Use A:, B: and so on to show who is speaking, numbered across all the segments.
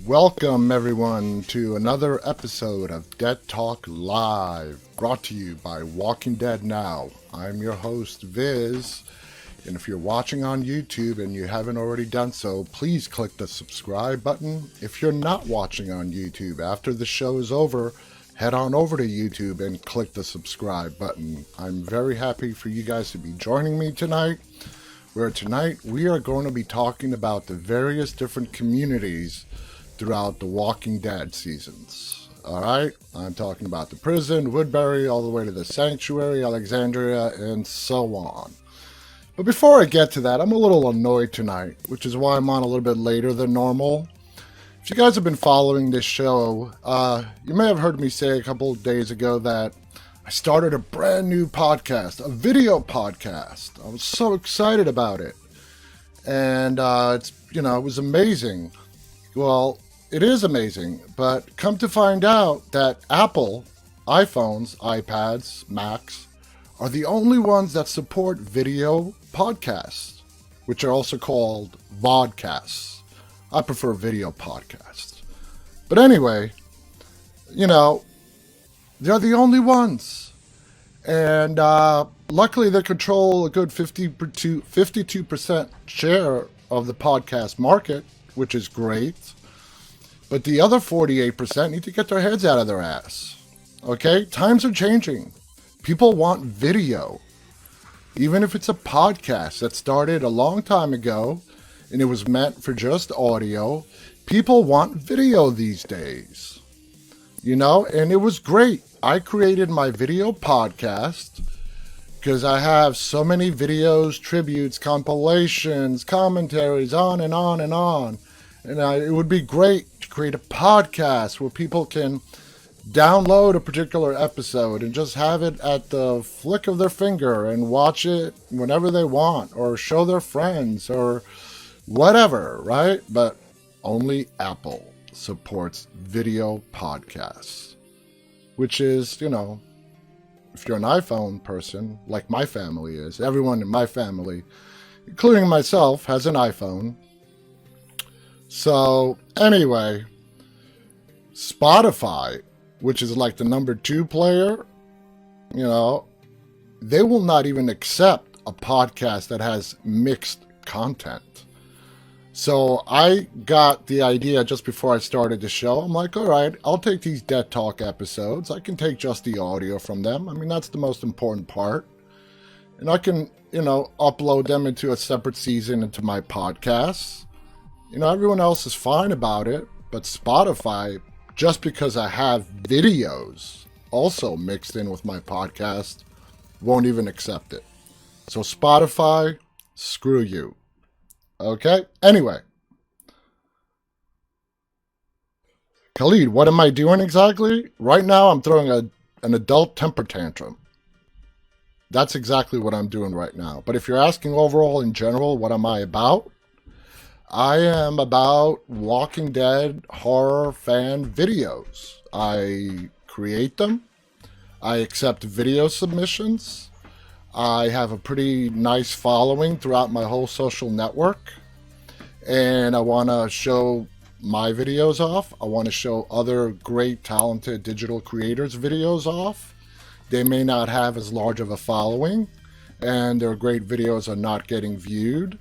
A: Welcome, everyone, to another episode of Dead Talk Live, brought to you by Walking Dead Now. I'm your host, Viz, and if you're watching on YouTube and you haven't already done so, please click the subscribe button. If you're not watching on YouTube, after the show is over, head on over to YouTube and click the subscribe button. I'm very happy for you guys to be joining me tonight, where tonight we are going to be talking about the various different communities throughout the Walking Dead seasons. Alright, I'm talking about the prison, Woodbury, all the way to the sanctuary, Alexandria, and so on. But before I get to that, I'm a little annoyed tonight, which is why I'm on a little bit later than normal. If you guys have been following this show, you may have heard me say a couple of days ago that I started a brand new podcast, a video podcast. I was so excited about it. And it was amazing. Well, it is amazing, but come to find out that Apple, iPhones, iPads, Macs are the only ones that support video podcasts, which are also called vodcasts. I prefer video podcasts. But anyway, they're the only ones. And luckily they control a good 52% share of the podcast market, which is great. But the other 48% need to get their heads out of their ass. Okay? Times are changing. People want video. Even if it's a podcast that started a long time ago and it was meant for just audio, people want video these days. And it was great. I created my video podcast because I have so many videos, tributes, compilations, commentaries, on and on and on. And it would be great to create a podcast where people can download a particular episode and just have it at the flick of their finger and watch it whenever they want or show their friends or whatever, right? But only Apple supports video podcasts, which is, if you're an iPhone person, like my family is, everyone in my family, including myself, has an iPhone. So, anyway, Spotify, which is like the number 2 player, they will not even accept a podcast that has mixed content. So I got the idea just before I started the show. I'm like, all right, I'll take these Dead Talk episodes. I can take just the audio from them. I mean, that's the most important part. And I can, upload them into a separate season into my podcasts. Everyone else is fine about it, but Spotify, just because I have videos also mixed in with my podcast, won't even accept it. So Spotify, screw you. Okay? Anyway. Khalid, what am I doing exactly? Right now I'm throwing an adult temper tantrum. That's exactly what I'm doing right now. But if you're asking overall in general, what am I about? I am about Walking Dead horror fan videos. I create them. I accept video submissions. I have a pretty nice following throughout my whole social network. And I want to show my videos off. I want to show other great, talented digital creators' videos off. They may not have as large of a following, and their great videos are not getting viewed.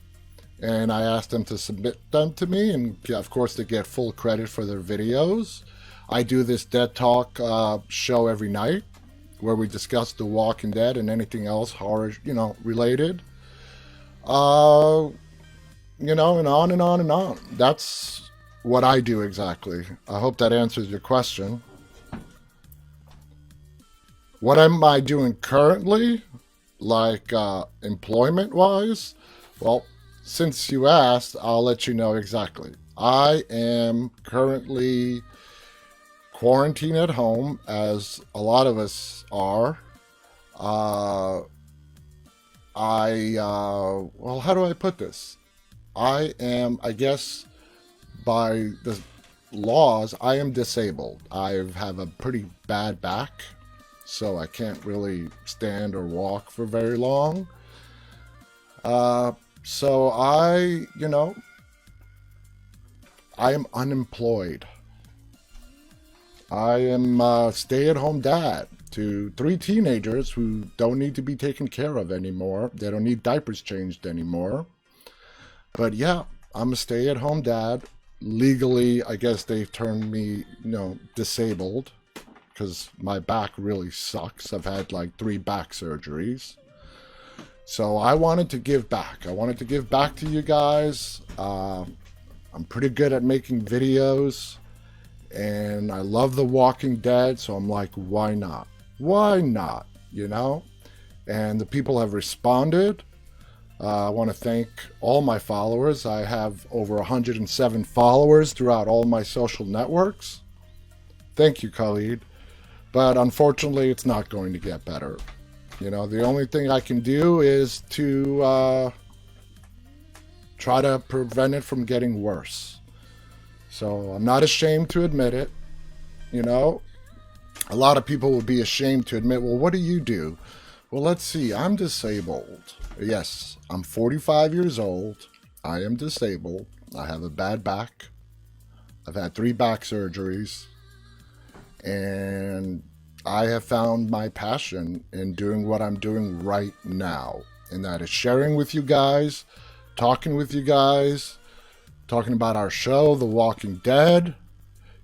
A: And I asked them to submit them to me, and of course they get full credit for their videos. I do this Dead Talk show every night, where we discuss The Walking Dead and anything else horror, related. And on and on and on. That's what I do exactly. I hope that answers your question. What am I doing currently, like employment-wise? Well, since you asked, I'll let you know exactly. I am currently quarantined at home, as a lot of us are. Well, how do I put this? I am, I guess, by the laws, I am disabled. I have a pretty bad back, so I can't really stand or walk for very long. So I, I am unemployed. I am a stay-at-home dad to 3 teenagers who don't need to be taken care of anymore. They don't need diapers changed anymore. But yeah, I'm a stay-at-home dad. Legally, I guess they've turned me, disabled because my back really sucks. I've had like 3 back surgeries. So I wanted to give back. I wanted to give back to you guys. I'm pretty good at making videos. And I love The Walking Dead, so I'm like, why not? Why not? And the people have responded. I want to thank all my followers. I have over 107 followers throughout all my social networks. Thank you, Khalid. But unfortunately, it's not going to get better. The only thing I can do is to try to prevent it from getting worse. So I'm not ashamed to admit it. A lot of people would be ashamed to admit, well, what do you do? Well, let's see. I'm disabled. Yes, I'm 45 years old. I am disabled. I have a bad back. I've had 3 back surgeries. And I have found my passion in doing what I'm doing right now. And that is sharing with you guys, talking with you guys, talking about our show, The Walking Dead,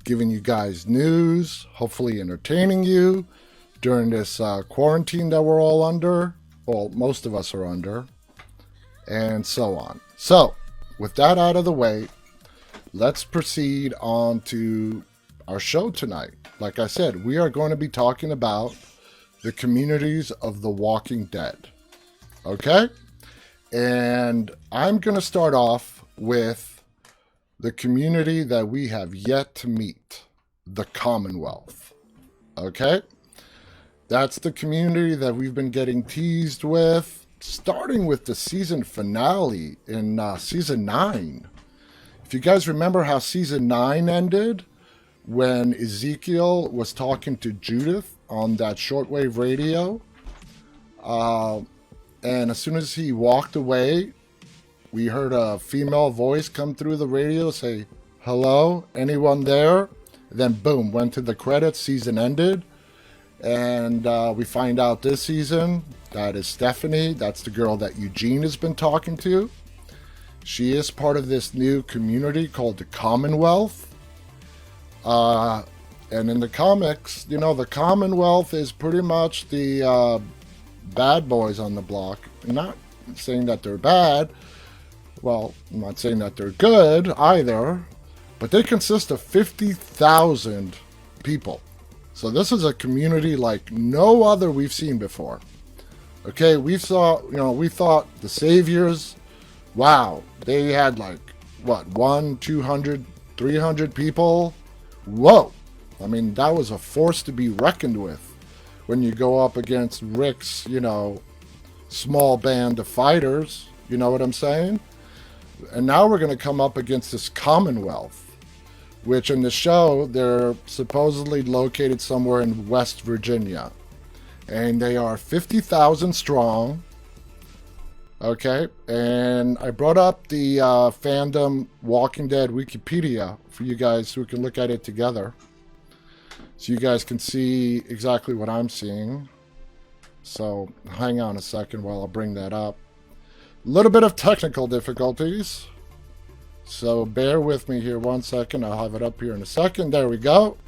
A: giving you guys news, hopefully entertaining you during this quarantine that we're all under. Well, most of us are under, and so on. So, with that out of the way, let's proceed on to our show tonight. Like I said, we are going to be talking about the communities of The Walking Dead. Okay? And I'm going to start off with the community that we have yet to meet, the Commonwealth. Okay? That's the community that we've been getting teased with, starting with the season finale in season 9. If you guys remember how season 9 ended, when Ezekiel was talking to Judith on that shortwave radio, and as soon as he walked away, we heard a female voice come through the radio say, "Hello, anyone there?" Then boom, went to the credits, season ended. And we find out this season that is Stephanie. That's the girl that Eugene has been talking to. She is part of this new community called the Commonwealth. And in the comics, the Commonwealth is pretty much the bad boys on the block. I'm not saying that they're bad. Well, I'm not saying that they're good either, but they consist of 50,000 people. So this is a community like no other we've seen before. Okay, we thought the Saviors, wow, they had 100, 200, 300 people. Whoa. I mean, that was a force to be reckoned with when you go up against Rick's, small band of fighters. You know what I'm saying? And now we're going to come up against this Commonwealth, which in the show, they're supposedly located somewhere in West Virginia. And they are 50,000 strong. Okay, and I brought up the fandom Walking Dead Wikipedia for you guys so we can look at it together. So you guys can see exactly what I'm seeing. So hang on a second while I bring that up. A little bit of technical difficulties. So bear with me here 1 second. I'll have it up here in a second. There we go.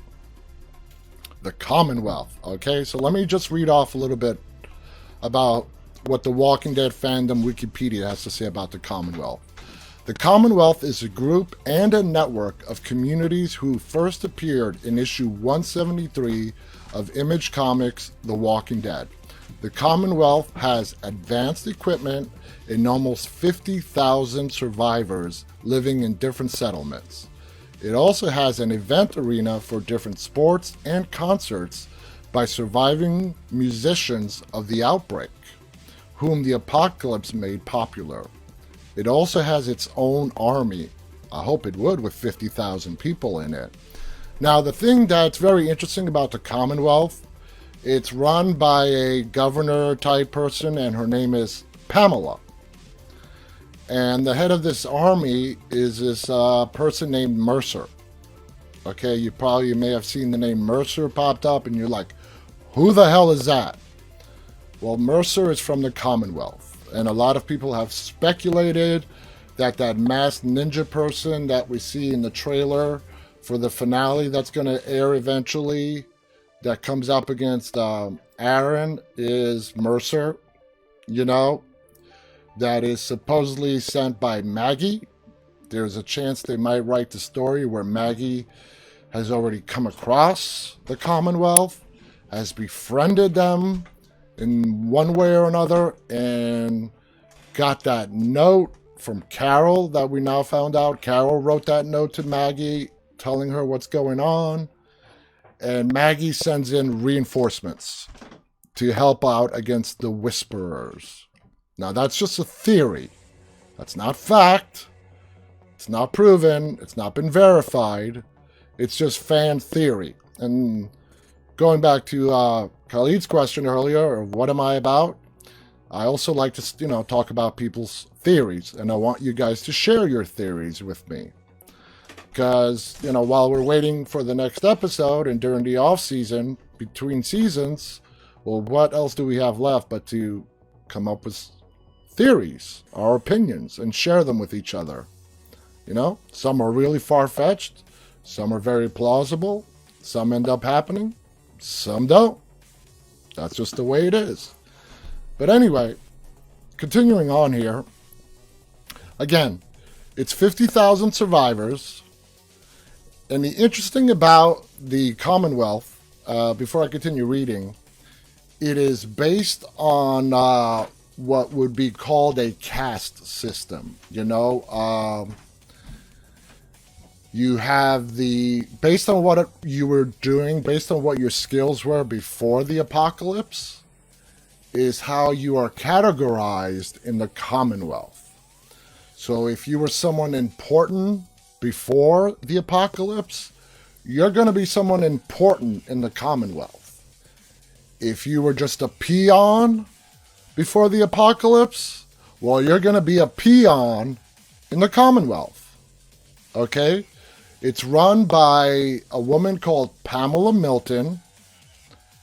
A: The Commonwealth. Okay, so let me just read off a little bit about what the Walking Dead fandom Wikipedia has to say about the Commonwealth. The Commonwealth is a group and a network of communities who first appeared in issue 173 of Image Comics' The Walking Dead. The Commonwealth has advanced equipment and almost 50,000 survivors living in different settlements. It also has an event arena for different sports and concerts by surviving musicians of the outbreak, whom the apocalypse made popular. It also has its own army. I hope it would, with 50,000 people in it. Now, the thing that's very interesting about the Commonwealth, it's run by a governor type person, and her name is Pamela. And the head of this army is this person named Mercer. Okay, you may have seen the name Mercer popped up, and you're like, who the hell is that? Well, Mercer is from the Commonwealth, and a lot of people have speculated that masked ninja person that we see in the trailer for the finale that's going to air eventually, that comes up against Aaron, is Mercer, that is supposedly sent by Maggie. There's a chance they might write the story where Maggie has already come across the Commonwealth, has befriended them in one way or another, and got that note from Carol that we now found out. Carol wrote that note to Maggie telling her what's going on, and Maggie sends in reinforcements to help out against the Whisperers. Now, that's just a theory. That's not fact. It's not proven. It's not been verified. It's just fan theory. And going back to Khalid's question earlier, of what am I about? I also like to, talk about people's theories, and I want you guys to share your theories with me. Because, while we're waiting for the next episode and during the off season, between seasons, well, what else do we have left but to come up with theories, our opinions, and share them with each other? Some are really far-fetched, some are very plausible, some end up happening, some don't. That's just the way it is. But anyway, continuing on here, again, it's 50,000 survivors, and the interesting about the Commonwealth, before I continue reading, it is based on what would be called a caste system. You have based on what you were doing, based on what your skills were before the apocalypse, is how you are categorized in the Commonwealth. So if you were someone important before the apocalypse, you're going to be someone important in the Commonwealth. If you were just a peon before the apocalypse, well, you're going to be a peon in the Commonwealth. Okay? It's run by a woman called Pamela Milton,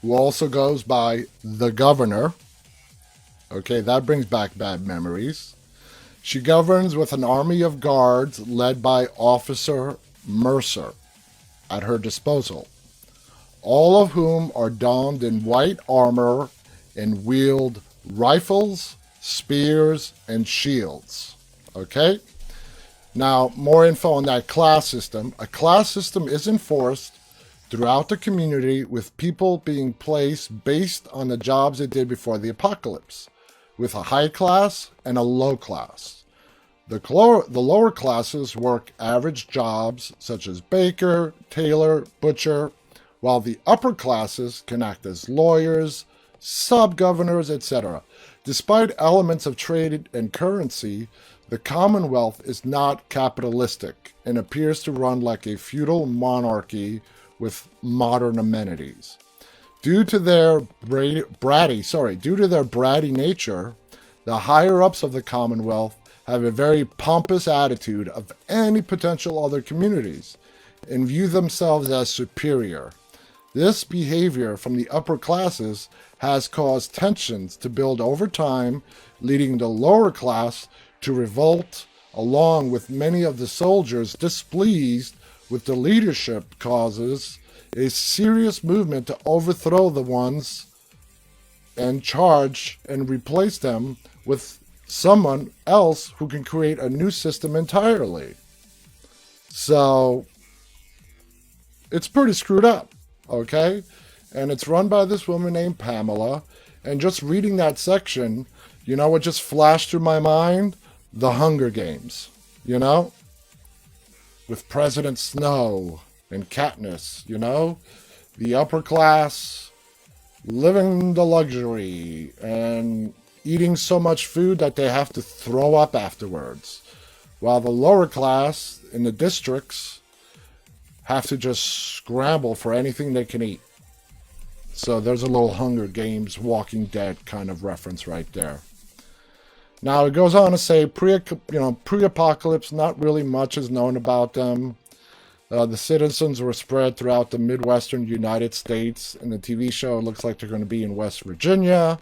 A: who also goes by the Governor. Okay, that brings back bad memories. She governs with an army of guards led by Officer Mercer at her disposal, all of whom are donned in white armor and wield rifles, spears, and shields. Okay? Now, more info on that class system. A class system is enforced throughout the community, with people being placed based on the jobs they did before the apocalypse, with a high class and a low class. The lower classes work average jobs such as baker, tailor, butcher, while the upper classes can act as lawyers, sub-governors, etc. Despite elements of trade and currency, the Commonwealth is not capitalistic and appears to run like a feudal monarchy with modern amenities. Due to their bratty nature, the higher-ups of the Commonwealth have a very pompous attitude of any potential other communities and view themselves as superior. This behavior from the upper classes has caused tensions to build over time, leading the lower class to revolt, along with many of the soldiers displeased with the leadership causes a serious movement to overthrow the ones in charge and replace them with someone else who can create a new system entirely. So, it's pretty screwed up, okay? And it's run by this woman named Pamela. And just reading that section, what just flashed through my mind? The Hunger Games, with President Snow and Katniss, the upper class living the luxury and eating so much food that they have to throw up afterwards, while the lower class in the districts have to just scramble for anything they can eat. So there's a little Hunger Games, Walking Dead kind of reference right there. Now it goes on to say pre-apocalypse. Not really much is known about them. The citizens were spread throughout the Midwestern United States. In the TV show, it looks like they're going to be in West Virginia.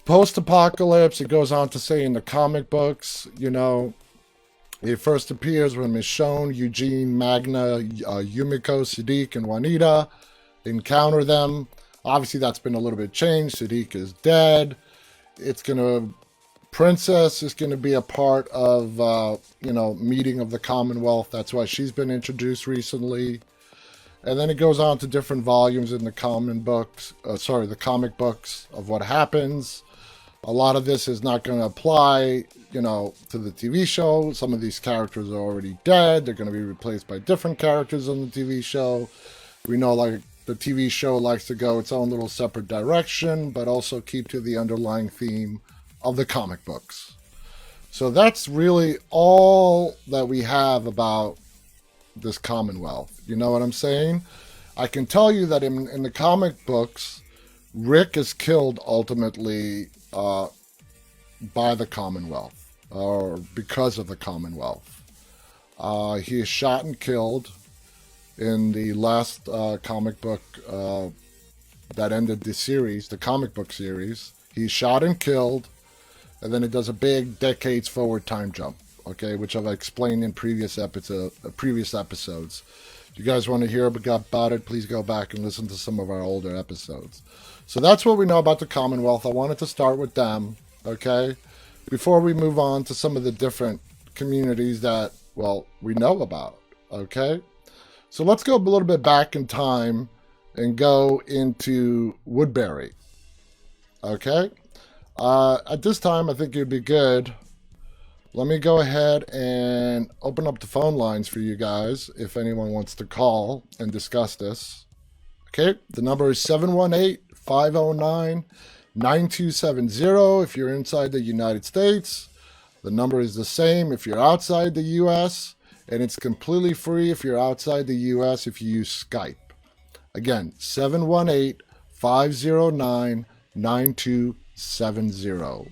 A: Post-apocalypse, it goes on to say in the comic books, it first appears when Michonne, Eugene, Magna, Yumiko, Sadiq, and Juanita encounter them. Obviously, that's been a little bit changed. Sadiq is dead. Princess is going to be a part of, meeting of the Commonwealth. That's why she's been introduced recently. And then it goes on to different volumes in the comic books of what happens. A lot of this is not going to apply, to the TV show. Some of these characters are already dead. They're going to be replaced by different characters on the TV show. We know, like, the TV show likes to go its own little separate direction, but also keep to the underlying theme of the comic books. So that's really all that we have about this Commonwealth. You know what I'm saying? I can tell you that in the comic books, Rick is killed ultimately by the Commonwealth, or because of the Commonwealth. He is shot and killed in the last comic book that ended the series, the comic book series. He's shot and killed, and then it does a big decades forward time jump, okay, which I've explained in previous episodes. If you guys want to hear about it, please go back and listen to some of our older episodes. So that's what we know about the Commonwealth. I wanted to start with them, okay, before we move on to some of the different communities that, we know about, okay? So let's go a little bit back in time and go into Woodbury, okay? At this time, I think it'd be good. Let me go ahead and open up the phone lines for you guys if anyone wants to call and discuss this. Okay, the number is 718-509-9270 if you're inside the United States. The number is the same if you're outside the U.S., and it's completely free if you're outside the U.S. if you use Skype. Again, 718-509-9270.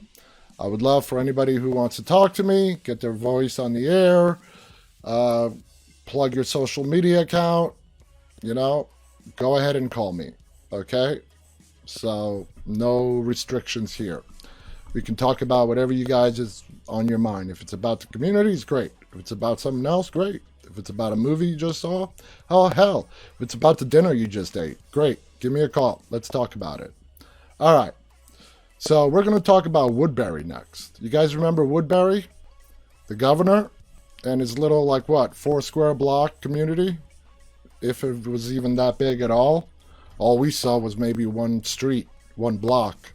A: I would love for anybody who wants to talk to me, get their voice on the air, plug your social media account, go ahead and call me, okay? So no restrictions here. We can talk about whatever you guys is on your mind. If it's about the communities, great. If it's about something else, great. If it's about a movie you just saw, oh hell. If it's about the dinner you just ate, great. Give me a call. Let's talk about it. All right. So we're going to talk about Woodbury next. You guys remember Woodbury? The governor and his little, 4 square block community? If it was even that big at all. All we saw was maybe one street, one block.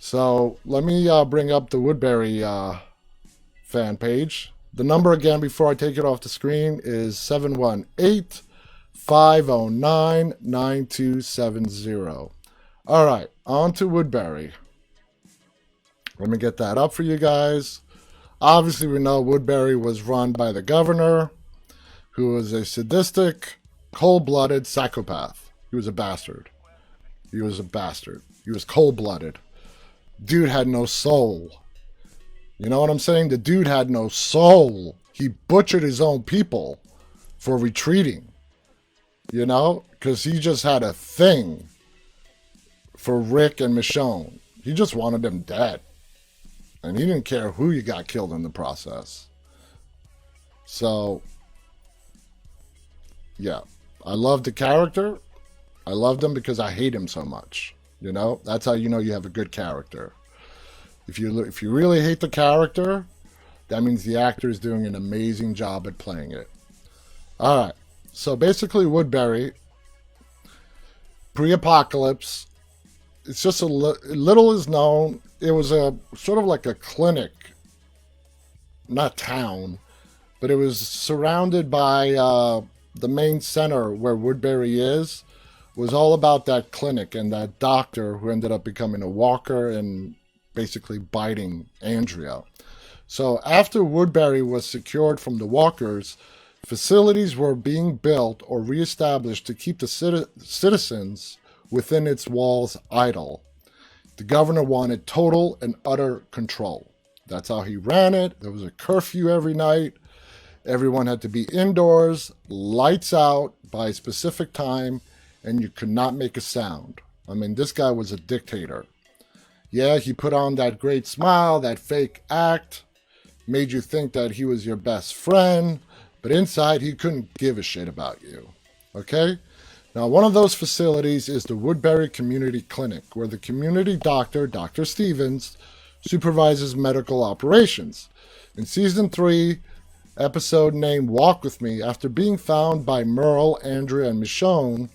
A: So let me bring up the Woodbury fan page. The number again before I take it off the screen is 718-509-9270. All right, on to Woodbury. Let me get that up for you guys. Obviously, we know Woodbury was run by the governor, who was a sadistic, cold-blooded psychopath. He was a bastard. He was cold-blooded. Dude had no soul. You know what I'm saying? The dude had no soul. He butchered his own people for retreating. Because he just had a thing for Rick and Michonne. He just wanted them dead. And he didn't care who you got killed in the process. So, yeah. I love the character. I loved him because I hate him so much. That's how you know you have a good character. If you really hate the character, that means the actor is doing an amazing job at playing it. All right. So basically, Woodbury, pre-apocalypse, it's just little is known. It was a sort of like a clinic, not town, but it was surrounded by the main center where Woodbury is. Was all about that clinic and that doctor who ended up becoming a walker and basically biting Andrea. So after Woodbury was secured from the walkers, facilities were being built or reestablished to keep the citizens within its walls idle. The governor wanted total and utter control. That's how he ran it. There was a curfew every night. Everyone had to be indoors, lights out by a specific time, and you could not make a sound. I mean, this guy was a dictator. Yeah, he put on that great smile, that fake act, made you think that he was your best friend, but inside he couldn't give a shit about you. Okay? Now, one of those facilities is the Woodbury Community Clinic, where the community doctor, Dr. Stevens, supervises medical operations. In Season 3, episode named Walk With Me, after being found by Merle, Andrea, and Michonne,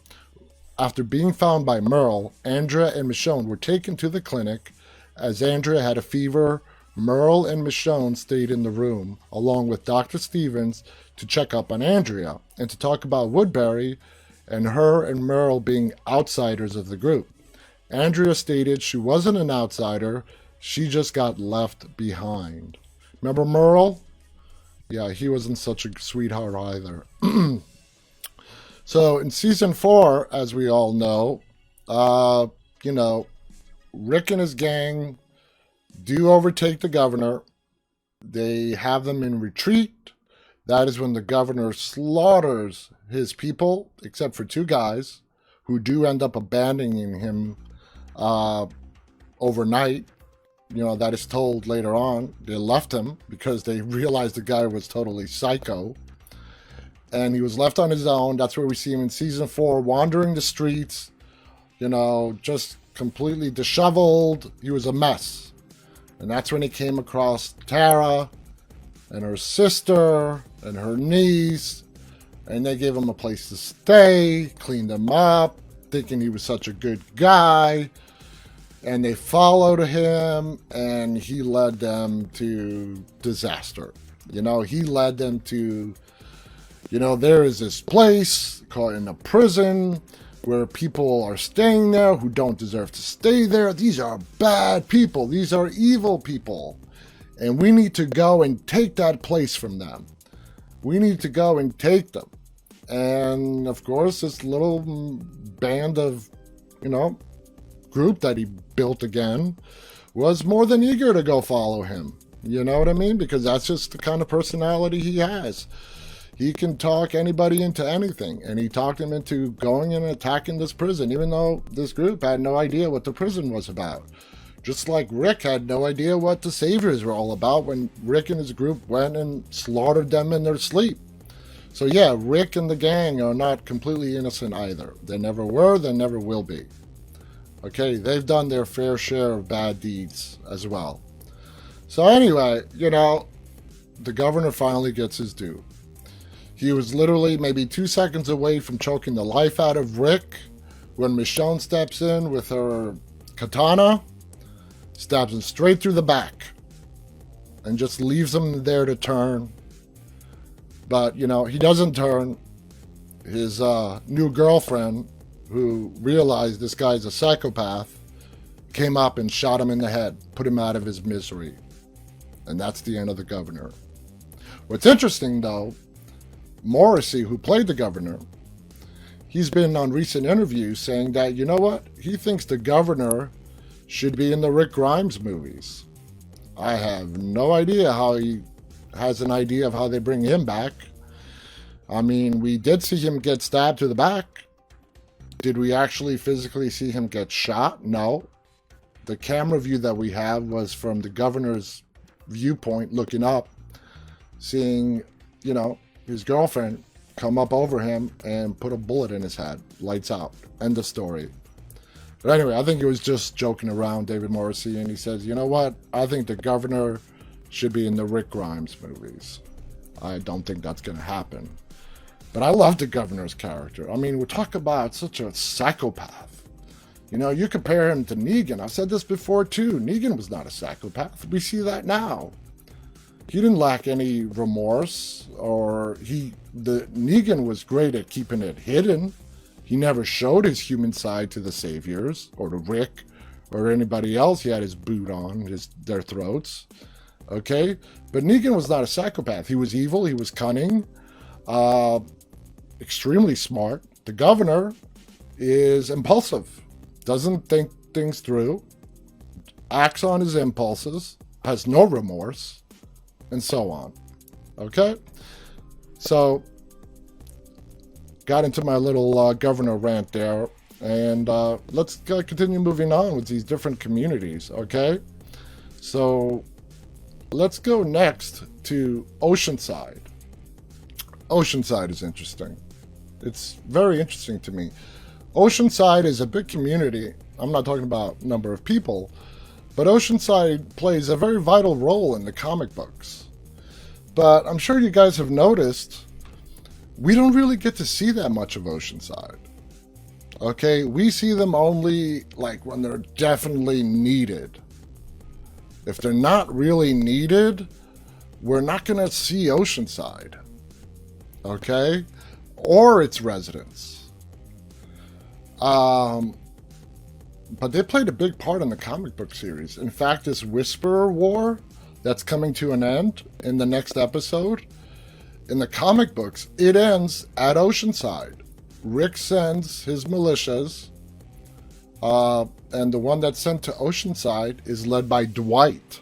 A: Andrea and Michonne were taken to the clinic. As Andrea had a fever, Merle and Michonne stayed in the room, along with Dr. Stevens, to check up on Andrea and to talk about Woodbury and her and Merle being outsiders of the group. Andrea stated she wasn't an outsider, she just got left behind. Remember Merle? Yeah, he wasn't such a sweetheart either. So in Season 4, as we all know, Rick and his gang do overtake the governor. They have them in retreat. That is when the governor slaughters his people, except for 2 guys who do end up abandoning him overnight. That is told later on. They left him because they realized the guy was totally psycho. And he was left on his own. That's where we see him in Season 4, wandering the streets, just completely disheveled. He was a mess. And that's when he came across Tara and her sister and her niece. And they gave him a place to stay, cleaned him up, thinking he was such a good guy. And they followed him, and he led them to disaster. He led them to, there is this place called in a prison where people are staying there who don't deserve to stay there. These are bad people. These are evil people. And we need to go and take that place from them. We need to go and take them. And, of course, this little band of, group that he built again was more than eager to go follow him. You know what I mean? Because that's just the kind of personality he has. He can talk anybody into anything, and he talked him into going and attacking this prison, even though this group had no idea what the prison was about. Just like Rick had no idea what the Saviors were all about when Rick and his group went and slaughtered them in their sleep. So yeah, Rick and the gang are not completely innocent either. They never were, they never will be. Okay, they've done their fair share of bad deeds as well. So anyway, the governor finally gets his due. He was literally maybe 2 seconds away from choking the life out of Rick when Michonne steps in with her katana, stabs him straight through the back, and just leaves him there to turn. But, he doesn't turn. His new girlfriend, who realized this guy's a psychopath, came up and shot him in the head, put him out of his misery. And that's the end of the governor. What's interesting, though, Morrissey, who played the governor, he's been on recent interviews saying that, he thinks the governor should be in the Rick Grimes movies. I have no idea how he has an idea of how they bring him back. I mean, we did see him get stabbed to the back. Did we actually physically see him get shot? No. The camera view that we have was from the governor's viewpoint, looking up, seeing, his girlfriend come up over him and put a bullet in his head. Lights out. End of story. But anyway, I think he was just joking around, David Morrissey, and he says, I think the governor should be in the Rick Grimes movies. I don't think that's going to happen. But I love the governor's character. I mean, we talk about such a psychopath. You compare him to Negan. I've said this before, too. Negan was not a psychopath. We see that now. He didn't lack any remorse, Negan was great at keeping it hidden. He never showed his human side to the Saviors, or to Rick, or anybody else he had his boot on, their throats. Okay? But Negan was not a psychopath. He was evil, he was cunning, extremely smart. The governor is impulsive, doesn't think things through, acts on his impulses, has no remorse, and so on. Okay? So, got into my little governor rant there, and let's continue moving on with these different communities, okay? So, let's go next to Oceanside. Oceanside is interesting. It's very interesting to me. Oceanside is a big community. I'm not talking about number of people, but Oceanside plays a very vital role in the comic books. But I'm sure you guys have noticed, we don't really get to see that much of Oceanside. Okay, we see them only like when they're definitely needed. If they're not really needed, we're not going to see Oceanside. Okay? Or its residents. But they played a big part in the comic book series. In fact, this Whisperer War that's coming to an end in the next episode, in the comic books, it ends at Oceanside. Rick sends his militias, and the one that's sent to Oceanside is led by Dwight.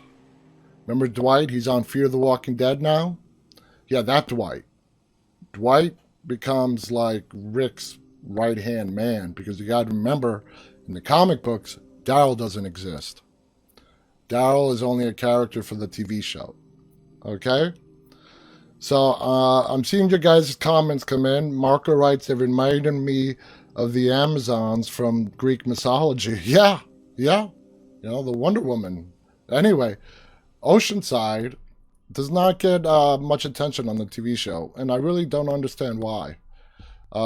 A: Remember Dwight? He's on Fear the Walking Dead now? Yeah, that Dwight. Dwight becomes like Rick's right-hand man, because you got to remember, in the comic books, Daryl doesn't exist. Daryl is only a character for the TV show. Okay? So, I'm seeing your guys' comments come in. Marko writes, they reminded me of the Amazons from Greek mythology. Yeah. You know, the Wonder Woman. Anyway, Oceanside does not get much attention on the TV show, and I really don't understand why.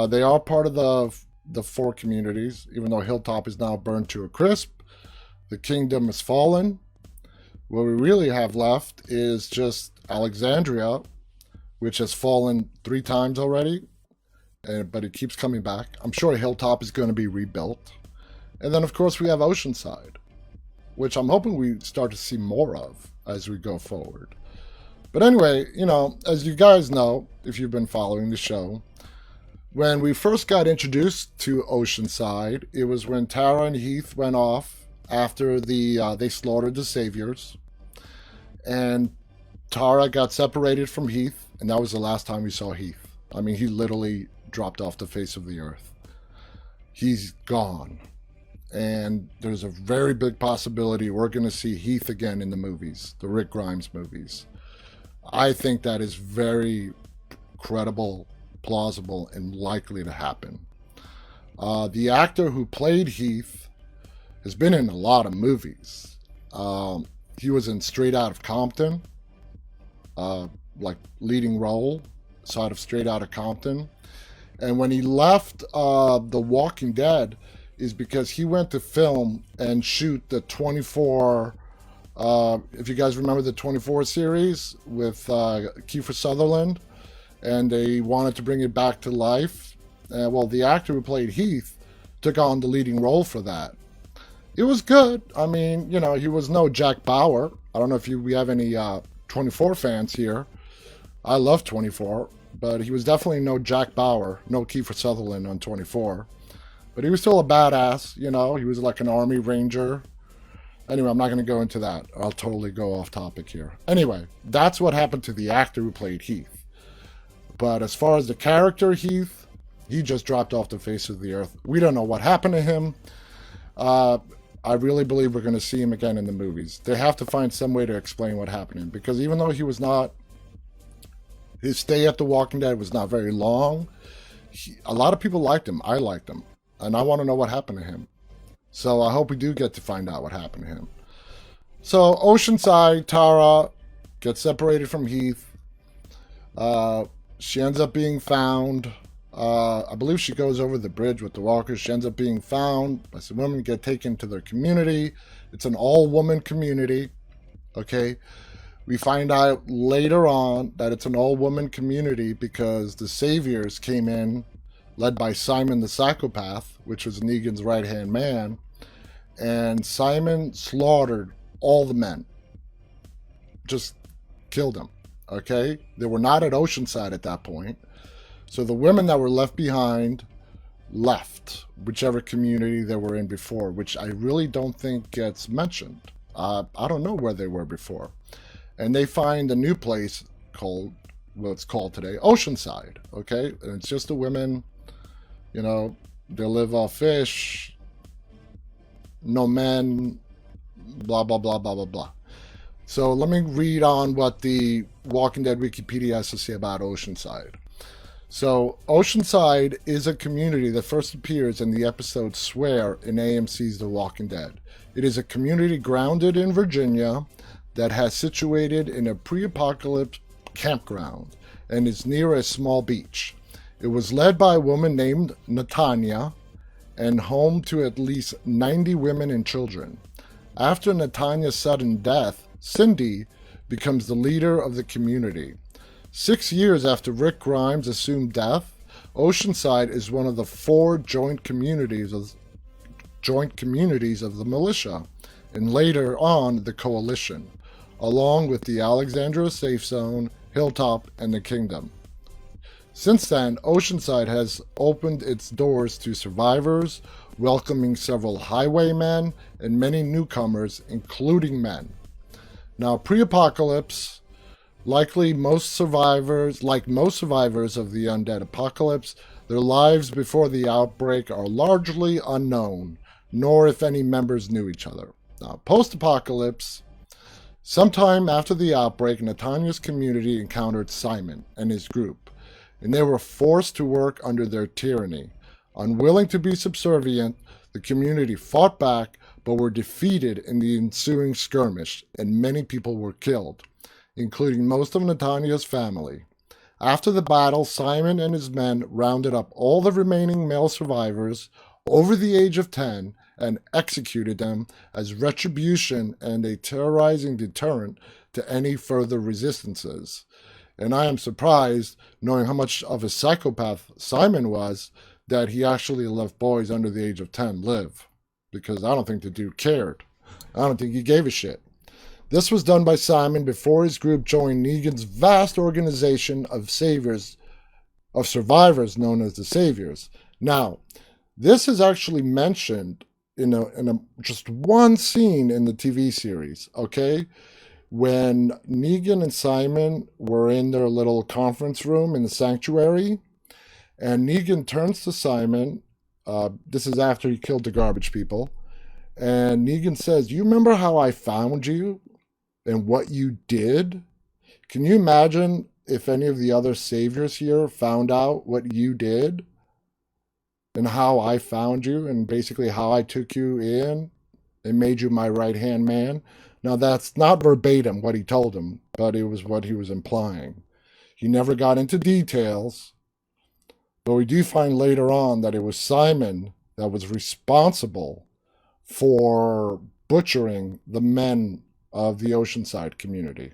A: They are part of the four communities, even though Hilltop is now burned to a crisp. The kingdom has fallen. What we really have left is just Alexandria, which has fallen 3 times already, but it keeps coming back. I'm sure Hilltop is going to be rebuilt. And then, of course, we have Oceanside, which I'm hoping we start to see more of as we go forward. But anyway, you know, as you guys know, if you've been following the show, when we first got introduced to Oceanside, it was when Tara and Heath went off after they slaughtered the Saviors. And Tara got separated from Heath, and that was the last time we saw Heath. I mean, he literally dropped off the face of the earth. He's gone. And there's a very big possibility we're going to see Heath again in the movies, the Rick Grimes movies. I think that is very credible, plausible, and likely to happen. The actor who played Heath has been in a lot of movies. He was in Straight Outta Compton, like leading role, side of Straight Outta Compton. And when he left The Walking Dead is because he went to film and shoot the 24, if you guys remember the 24 series with Kiefer Sutherland, and they wanted to bring it back to life. Well, the actor who played Heath took on the leading role for that. It was good. I mean, you know, he was no Jack Bauer. I don't know if we have any 24 fans here. I love 24, but he was definitely no Jack Bauer, no Kiefer Sutherland on 24. But he was still a badass, you know. He was like an Army Ranger. Anyway, I'm not going to go into that. I'll totally go off topic here. Anyway, that's what happened to the actor who played Heath. But as far as the character Heath, he just dropped off the face of the earth. We don't know what happened to him. I really believe we're going to see him again in the movies. They have to find some way to explain what happened to him. Because even though he was not... his stay at The Walking Dead was not very long, a lot of people liked him. I liked him. And I want to know what happened to him. So I hope we do get to find out what happened to him. So Oceanside, Tara gets separated from Heath. She ends up being found. I believe she goes over the bridge with the walkers. She ends up being found by some women, get taken to their community. It's an all-woman community. Okay. We find out later on that it's an all-woman community because the Saviors came in, led by Simon the Psychopath, which was Negan's right-hand man, and Simon slaughtered all the men. Just killed them, okay? They were not at Oceanside at that point. So the women that were left behind left whichever community they were in before, which I really don't think gets mentioned. I don't know where they were before. And they find a new place called, what it's called today, Oceanside, okay? And it's just the women, you know, they live off fish, no men, blah, blah, blah, blah, blah, blah. So let me read on what the Walking Dead Wikipedia has to say about Oceanside. So Oceanside is a community that first appears in the episode Swear in AMC's The Walking Dead. It is a community grounded in Virginia that has situated in a pre-apocalypse campground and is near a small beach. It was led by a woman named Natanya and home to at least 90 women and children. After Natanya's sudden death, Cindy becomes the leader of the community. 6 years after Rick Grimes assumed death, Oceanside is one of the 4 joint communities of the militia, and later on the coalition, along with the Alexandria Safe Zone, Hilltop, and the Kingdom. Since then, Oceanside has opened its doors to survivors, welcoming several highwaymen and many newcomers, including men. Now, pre-apocalypse, like most survivors of the undead apocalypse, their lives before the outbreak are largely unknown, nor if any members knew each other. Now, post-apocalypse, sometime after the outbreak, Natanya's community encountered Simon and his group, and they were forced to work under their tyranny. Unwilling to be subservient, the community fought back, but were defeated in the ensuing skirmish, and many people were killed, including most of Natanya's family. After the battle, Simon and his men rounded up all the remaining male survivors over the age of 10 and executed them as retribution and a terrorizing deterrent to any further resistances. And I am surprised, knowing how much of a psychopath Simon was, that he actually left boys under the age of 10 live. Because I don't think the dude cared. I don't think he gave a shit. This was done by Simon before his group joined Negan's vast organization of survivors known as the Saviors. Now, this is actually mentioned in a just one scene in the TV series, okay? When Negan and Simon were in their little conference room in the sanctuary, and Negan turns to Simon. This is after he killed the garbage people. And Negan says, "You remember how I found you and what you did? Can you imagine if any of the other saviors here found out what you did and how I found you and basically how I took you in and made you my right-hand man?" Now, that's not verbatim what he told him, but it was what he was implying. He never got into details. But we do find later on that it was Simon that was responsible for butchering the men of the Oceanside community.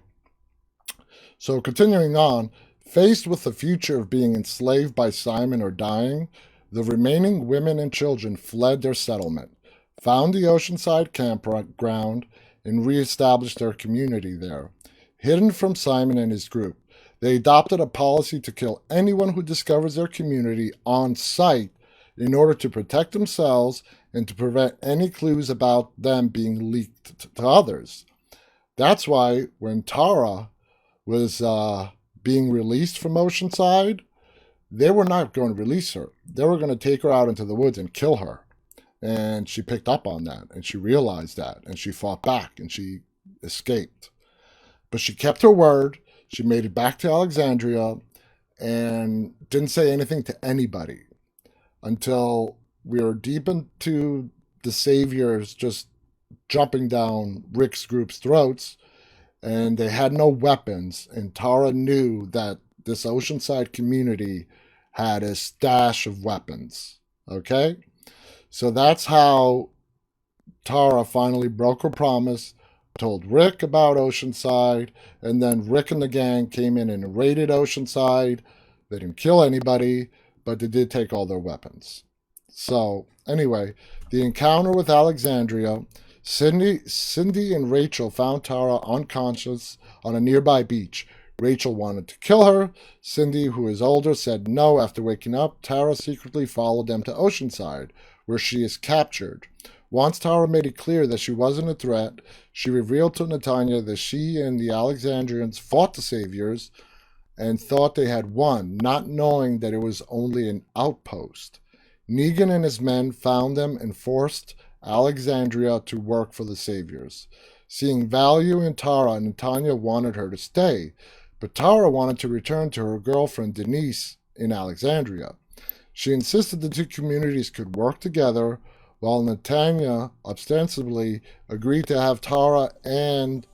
A: So continuing on, faced with the future of being enslaved by Simon or dying, the remaining women and children fled their settlement, found the Oceanside campground, and reestablished their community there, hidden from Simon and his group. They adopted a policy to kill anyone who discovers their community on sight in order to protect themselves and to prevent any clues about them being leaked to others. That's why when Tara was being released from Oceanside, they were not going to release her. They were going to take her out into the woods and kill her. And she picked up on that, and she realized that, and she fought back, and she escaped. But she kept her word. She made it back to Alexandria and didn't say anything to anybody until we were deep into the Saviors just jumping down Rick's group's throats, and they had no weapons, and Tara knew that this Oceanside community had a stash of weapons, okay? So that's how Tara finally broke her promise, told Rick about Oceanside, and then Rick and the gang came in and raided Oceanside. They didn't kill anybody, but they did take all their weapons. So anyway, the encounter with Alexandria, Cindy and Rachel found Tara unconscious on a nearby beach. Rachel wanted to kill her. Cindy, who is older, said no after waking up. Tara secretly followed them to Oceanside, where she is captured. Once Tara made it clear that she wasn't a threat, she revealed to Netanya that she and the Alexandrians fought the Saviors and thought they had won, not knowing that it was only an outpost. Negan and his men found them and forced Alexandria to work for the Saviors. Seeing value in Tara, Netanya wanted her to stay, but Tara wanted to return to her girlfriend Denise in Alexandria. She insisted the two communities could work together, while Netanya ostensibly agreed to have Tara and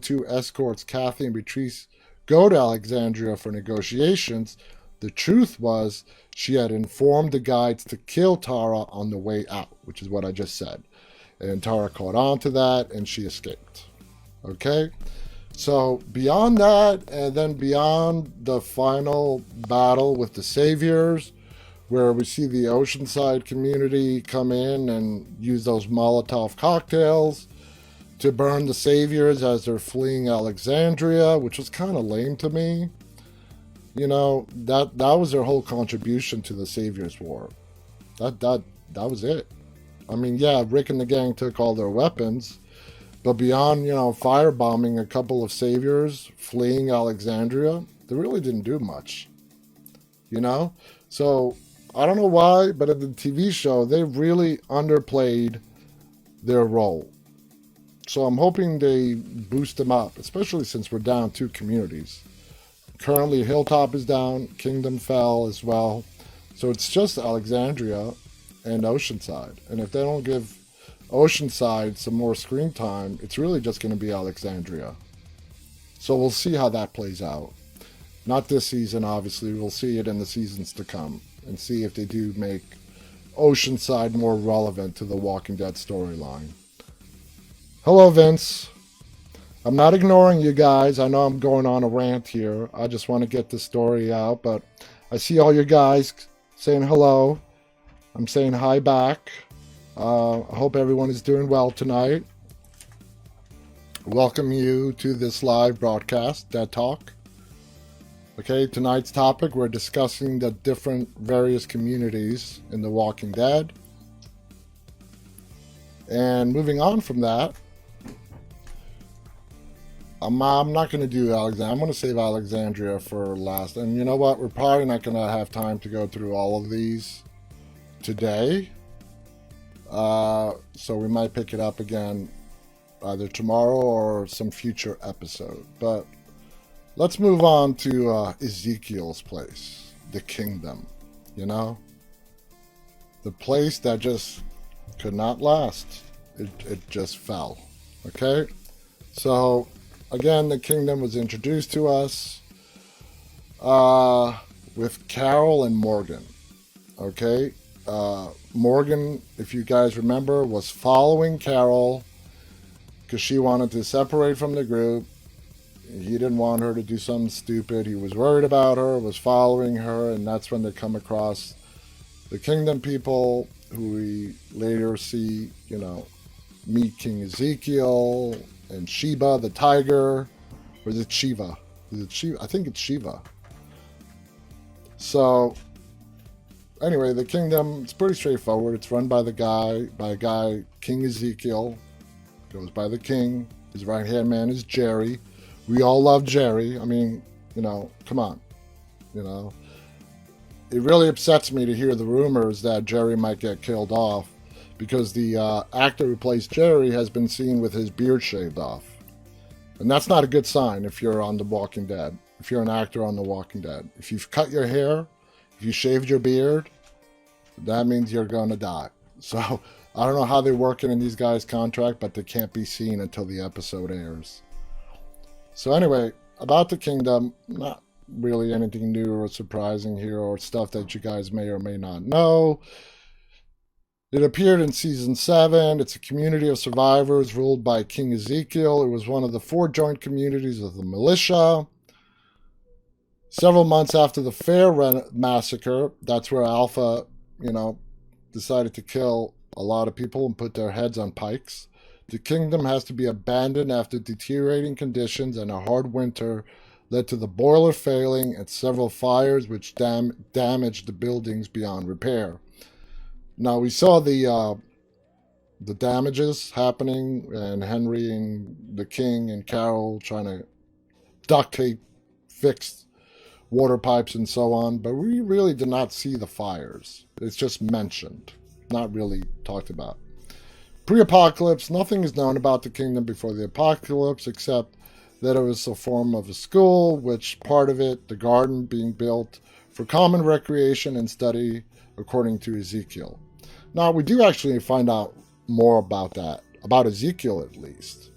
A: two escorts, Kathy and Beatrice, go to Alexandria for negotiations. The truth was she had informed the guides to kill Tara on the way out, which is what I just said. And Tara caught on to that, and she escaped. Okay? So beyond that, and then beyond the final battle with the Saviors, where we see the Oceanside community come in and use those Molotov cocktails to burn the Saviors as they're fleeing Alexandria, which was kind of lame to me. You know, that was their whole contribution to the Saviors War. That was it. I mean, yeah, Rick and the gang took all their weapons, but beyond, firebombing a couple of Saviors fleeing Alexandria, they really didn't do much. So I don't know why, but in the TV show, they really underplayed their role. So I'm hoping they boost them up, especially since we're down 2 communities. Currently, Hilltop is down, Kingdom fell as well. So it's just Alexandria and Oceanside. And if they don't give Oceanside some more screen time, it's really just going to be Alexandria. So we'll see how that plays out. Not this season, obviously. We'll see it in the seasons to come and see if they do make Oceanside more relevant to the Walking Dead storyline. Hello, Vince. I'm not ignoring you guys. I know I'm going on a rant here. I just want to get the story out, but I see all you guys saying hello. I'm saying hi back. I hope everyone is doing well tonight. Welcome you to this live broadcast, Dead Talk. Okay, tonight's topic, we're discussing the different various communities in The Walking Dead. And moving on from that, I'm not going to do Alexandria. I'm going to save Alexandria for last. And you know what? We're probably not going to have time to go through all of these today. So we might pick it up again either tomorrow or some future episode. But let's move on to Ezekiel's place, the kingdom, the place that just could not last. It just fell. Okay? So again, the kingdom was introduced to us with Carol and Morgan. Okay? Morgan, if you guys remember, was following Carol because she wanted to separate from the group. He didn't want her to do something stupid. He was worried about her, was following her, and that's when they come across the kingdom people who we later see, meet King Ezekiel and Sheba, the tiger. Or is it Shiva? Is it Shiva? I think it's Shiva. So anyway, the kingdom, it's pretty straightforward. It's run by a guy, King Ezekiel. Goes by the king. His right-hand man is Jerry. We all love Jerry. I mean, come on. It really upsets me to hear the rumors that Jerry might get killed off because the actor who plays Jerry has been seen with his beard shaved off. And that's not a good sign if you're on The Walking Dead. If you're an actor on The Walking Dead. If you've cut your hair, if you shaved your beard, that means you're going to die. So I don't know how they work it in these guys' contract, but they can't be seen until the episode airs. So anyway, about the kingdom, not really anything new or surprising here or stuff that you guys may or may not know. It appeared in season 7. It's a community of survivors ruled by King Ezekiel. It was one of the 4 joint communities of the militia. Several months after the Fair massacre, that's where Alpha, decided to kill a lot of people and put their heads on pikes. The kingdom has to be abandoned after deteriorating conditions and a hard winter led to the boiler failing and several fires which damaged the buildings beyond repair. Now we saw the damages happening, and Henry and the king and Carol trying to duct tape, fix water pipes and so on, but we really did not see the fires. It's just mentioned, not really talked about. Pre-apocalypse, nothing is known about the kingdom before the apocalypse except that it was a form of a school, which part of it, the garden being built for common recreation and study, according to Ezekiel. Now, we do actually find out more about that, about Ezekiel at least.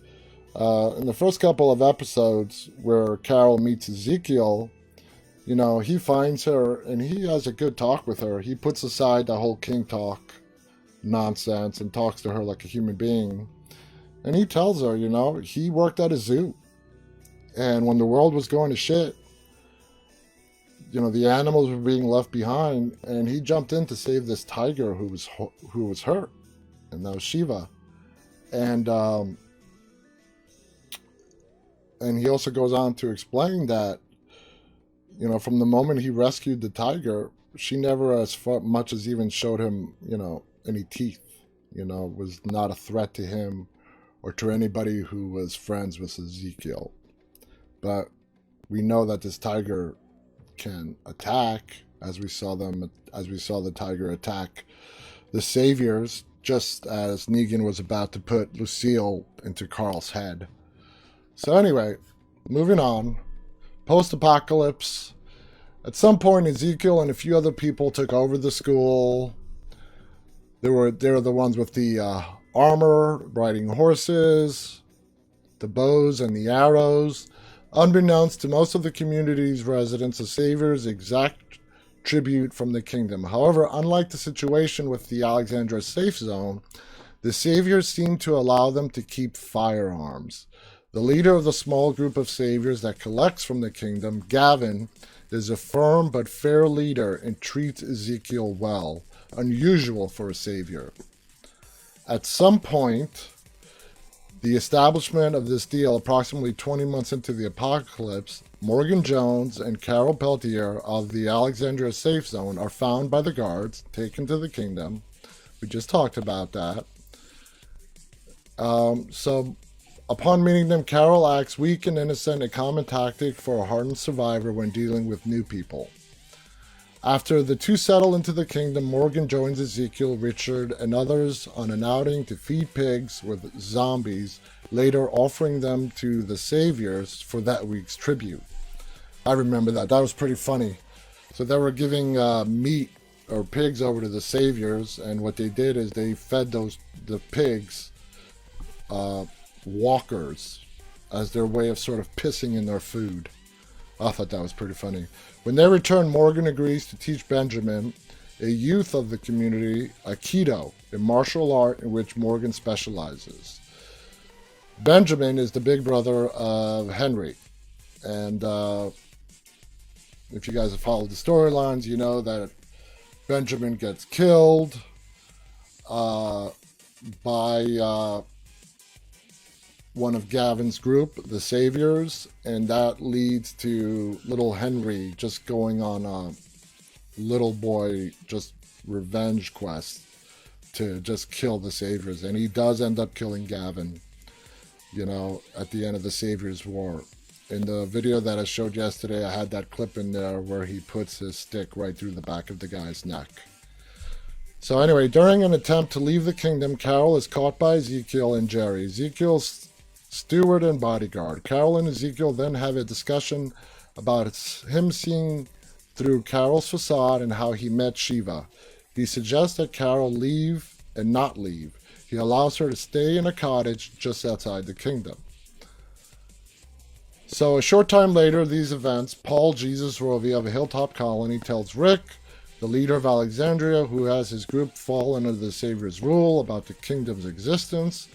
A: In the first couple of episodes where Carol meets Ezekiel, you know, he finds her and he has a good talk with her. He puts aside the whole king talk nonsense and talks to her like a human being. And he tells her, you know, he worked at a zoo. And when the world was going to shit, you know, the animals were being left behind, and he jumped in to save this tiger who was hurt, and that was Shiva. And he also goes on to explain that, you know, from the moment he rescued the tiger, she never as much as even showed him, you know, any teeth, you know, was not a threat to him or to anybody who was friends with Ezekiel. But we know that this tiger can attack, as we saw the tiger attack the saviors, just as Negan was about to put Lucille into Carl's head. So anyway, moving on. Post-apocalypse. At some point, Ezekiel and a few other people took over the school. They were the ones with the armor, riding horses, the bows and the arrows. Unbeknownst to most of the community's residents, the Saviors exact tribute from the kingdom. However, unlike the situation with the Alexandria Safe Zone, the Saviors seem to allow them to keep firearms. The leader of the small group of Saviors that collects from the kingdom, Gavin, is a firm but fair leader and treats Ezekiel well, unusual for a Savior. At some point, the establishment of this deal, approximately 20 months into the apocalypse, Morgan Jones and Carol Peltier of the Alexandria Safe Zone are found by the guards, taken to the kingdom. We just talked about that. So, upon meeting them, Carol acts weak and innocent, a common tactic for a hardened survivor when dealing with new people. After the two settle into the kingdom, Morgan joins Ezekiel, Richard, and others on an outing to feed pigs with zombies, later offering them to the Saviors for that week's tribute. I remember that. That was pretty funny. So they were giving meat or pigs over to the Saviors, and what they did is they fed the pigs walkers as their way of sort of pissing in their food. I thought that was pretty funny. When they return, Morgan agrees to teach Benjamin, a youth of the community, Aikido, a martial art in which Morgan specializes. Benjamin is the big brother of Henry. And if you guys have followed the storylines, you know that Benjamin gets killed by one of Gavin's group, the Saviors, and that leads to little Henry just going on a little boy just revenge quest to just kill the Saviors. And he does end up killing Gavin, you know, at the end of the Saviors War. In the video that I showed yesterday, I had that clip in there where he puts his stick right through the back of the guy's neck. So anyway, during an attempt to leave the kingdom, Carol is caught by Ezekiel and Jerry. Ezekiel's steward and bodyguard. Carol and Ezekiel then have a discussion about him seeing through Carol's facade and how he met Shiva. He suggests that Carol leave and not leave. He allows her to stay in a cottage just outside the kingdom. So a short time later, these events, Paul Jesus Rovey of a hilltop colony tells Rick, the leader of Alexandria, who has his group fall under the Savior's rule, about the kingdom's existence,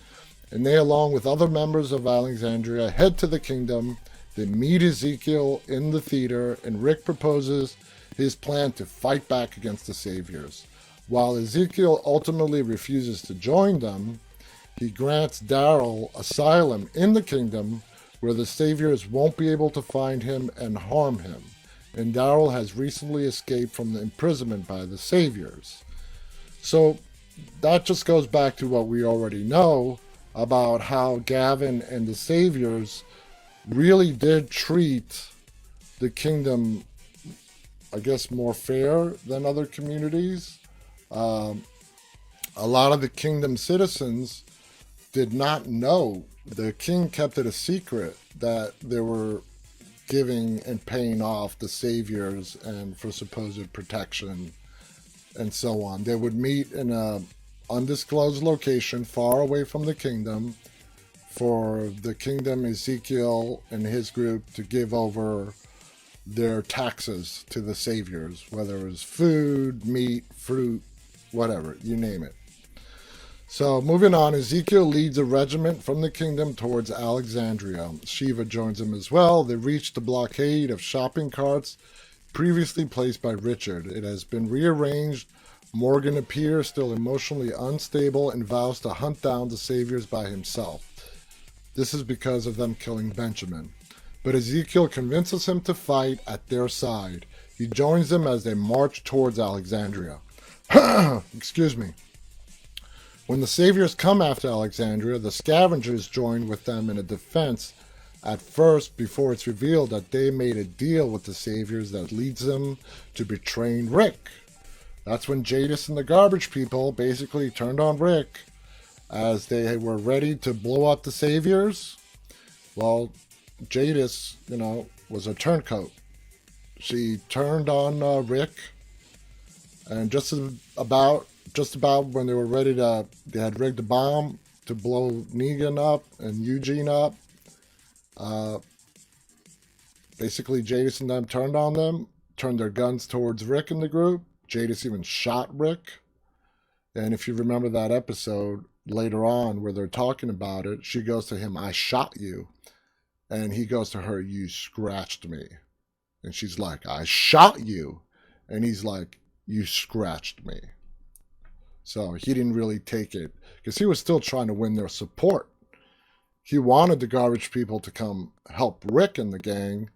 A: and they, along with other members of Alexandria, head to the kingdom. They meet Ezekiel in the theater, and Rick proposes his plan to fight back against the Saviors. While Ezekiel ultimately refuses to join them, he grants Daryl asylum in the kingdom where the Saviors won't be able to find him and harm him. And Daryl has recently escaped from the imprisonment by the Saviors. So that just goes back to what we already know about how Gavin and the Saviors really did treat the kingdom, I guess, more fair than other communities. Um, a lot of the kingdom citizens did not know. The king kept it a secret that they were giving and paying off the saviors and for supposed protection and so on. They would meet in a undisclosed location far away from the kingdom for the kingdom Ezekiel and his group to give over their taxes to the saviors, whether it was food, meat, fruit, whatever, you name it. So moving on, Ezekiel leads a regiment from the kingdom towards Alexandria. Shiva joins him as well. They reach the blockade of shopping carts previously placed by Richard. It has been rearranged. Morgan appears still emotionally unstable and vows to hunt down the saviors by himself. This is because of them killing Benjamin. But Ezekiel convinces him to fight at their side. He joins them as they march towards Alexandria. Excuse me. When the saviors come after Alexandria, the scavengers join with them in a defense at first before it's revealed that they made a deal with the saviors that leads them to betraying Rick. That's when Jadis and the garbage people basically turned on Rick as they were ready to blow up the saviors. Well, Jadis, was a turncoat. She turned on Rick, and just about when they were ready they had rigged a bomb to blow Negan up and Eugene up. Basically, Jadis and them turned on them, turned their guns towards Rick and the group. Jadis even shot Rick. And if you remember that episode later on where they're talking about it, she goes to him, "I shot you." And he goes to her, "You scratched me." And she's like, "I shot you." And he's like, "You scratched me." So he didn't really take it because he was still trying to win their support. He wanted the garbage people to come help Rick and the gang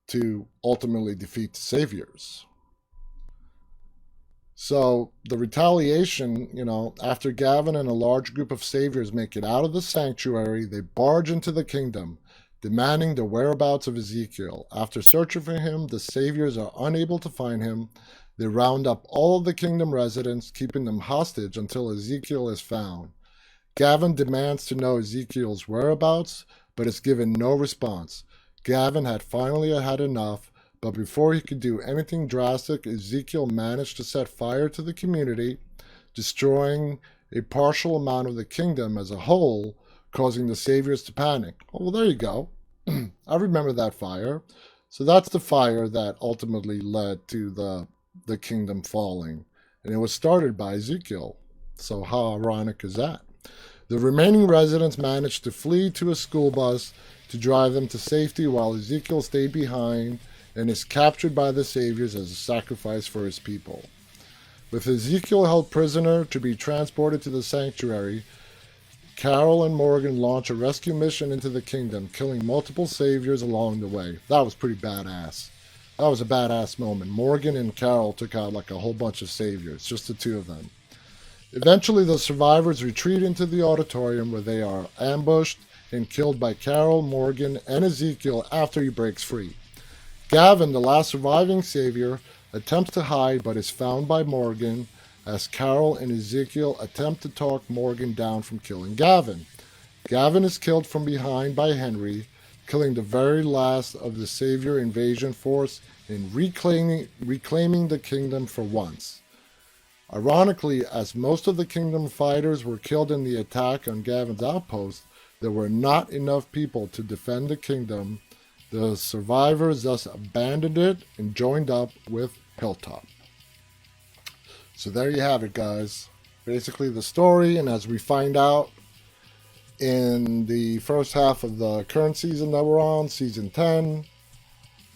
A: to ultimately defeat the saviors. So the retaliation, after Gavin and a large group of saviors make it out of the sanctuary, they barge into the kingdom, demanding the whereabouts of Ezekiel. After searching for him, the saviors are unable to find him. They round up all of the kingdom residents, keeping them hostage until Ezekiel is found. Gavin demands to know Ezekiel's whereabouts, but is given no response. Gavin had finally had enough, but before he could do anything drastic, Ezekiel managed to set fire to the community, destroying a partial amount of the kingdom as a whole, causing the saviors to panic. Oh, well, there you go. I remember that fire. So that's the fire that ultimately led to the kingdom falling. And it was started by Ezekiel. So how ironic is that? The remaining residents managed to flee to a school bus to drive them to safety while Ezekiel stayed behind and is captured by the saviors as a sacrifice for his people. With Ezekiel held prisoner to be transported to the sanctuary, Carol and Morgan launch a rescue mission into the kingdom, killing multiple saviors along the way. That was pretty badass. That was a badass moment. Morgan and Carol took out like a whole bunch of saviors, just the two of them. Eventually, the survivors retreat into the auditorium where they are ambushed and killed by Carol, Morgan, and Ezekiel after he breaks free. Gavin, the last surviving savior, attempts to hide but is found by Morgan as Carol and Ezekiel attempt to talk Morgan down from killing Gavin. Gavin is killed from behind by Henry, killing the very last of the savior invasion force and reclaiming the kingdom for once. Ironically, as most of the kingdom fighters were killed in the attack on Gavin's outpost, there were not enough people to defend the kingdom. The survivors thus abandoned it and joined up with Hilltop. So there you have it, guys. Basically the story, and as we find out in the first half of the current season that we're on, season 10,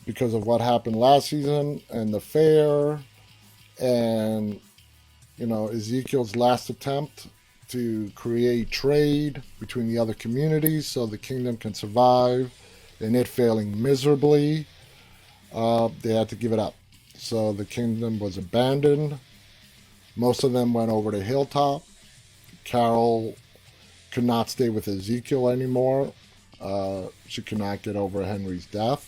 A: because of what happened last season and the fair and Ezekiel's last attempt to create trade between the other communities so the kingdom can survive, and it failing miserably, they had to give it up. So the kingdom was abandoned Most of them went over to Hilltop. Carol could not stay with Ezekiel anymore. She could not get over Henry's death.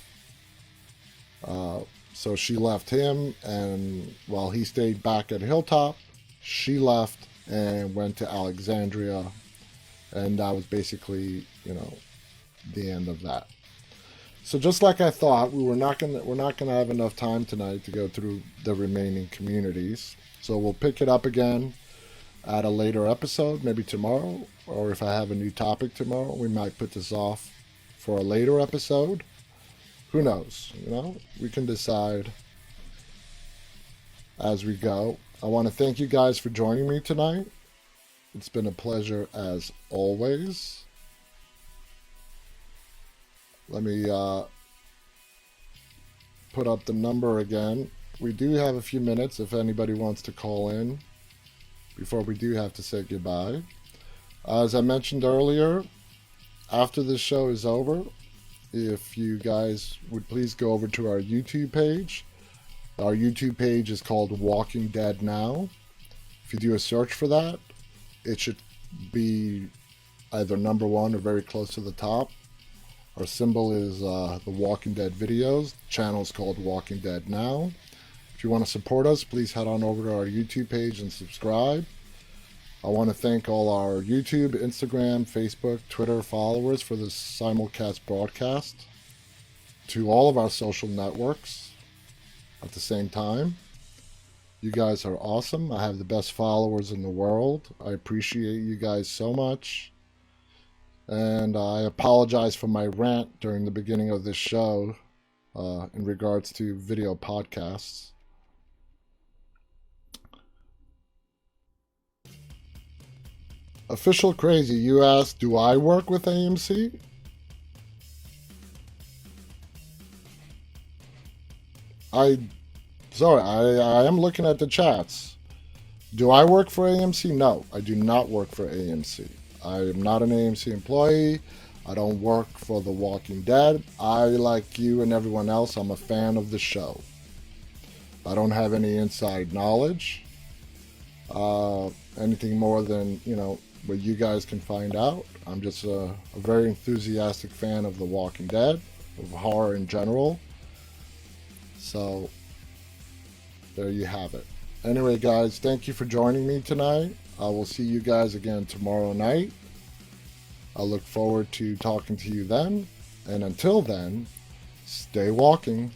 A: So she left him, and while he stayed back at Hilltop, she left and went to Alexandria, and that was basically, the end of that. So just like I thought, we're not gonna have enough time tonight to go through the remaining communities. So we'll pick it up again at a later episode, maybe tomorrow, or if I have a new topic tomorrow, we might put this off for a later episode. Who knows? We can decide as we go. I want to thank you guys for joining me tonight. It's been a pleasure as always. Let me put up the number again. We do have a few minutes if anybody wants to call in before we do have to say goodbye. As I mentioned earlier, after this show is over, if you guys would please go over to our YouTube page. Our YouTube page is called Walking Dead Now. If you do a search for that, it should be either number one or very close to the top. Our symbol is the Walking Dead videos. The channel is called Walking Dead Now. If you want to support us, please head on over to our YouTube page and subscribe. I want to thank all our YouTube, Instagram, Facebook, Twitter followers for this simulcast broadcast. To all of our social networks at the same time. You guys are awesome. I have the best followers in the world. I appreciate you guys so much. And I apologize for my rant during the beginning of this show in regards to video podcasts. Official Crazy, you asked, do I work with AMC? I am looking at the chats. Do I work for AMC? No, I do not work for AMC. I am not an AMC employee. I don't work for The Walking Dead. I, like you and everyone else, I'm a fan of the show. I don't have any inside knowledge. Anything more than, what you guys can find out. I'm just a very enthusiastic fan of The Walking Dead, of horror in general. So, there you have it. Anyway, guys, thank you for joining me tonight. I will see you guys again tomorrow night. I look forward to talking to you then. And until then, stay walking.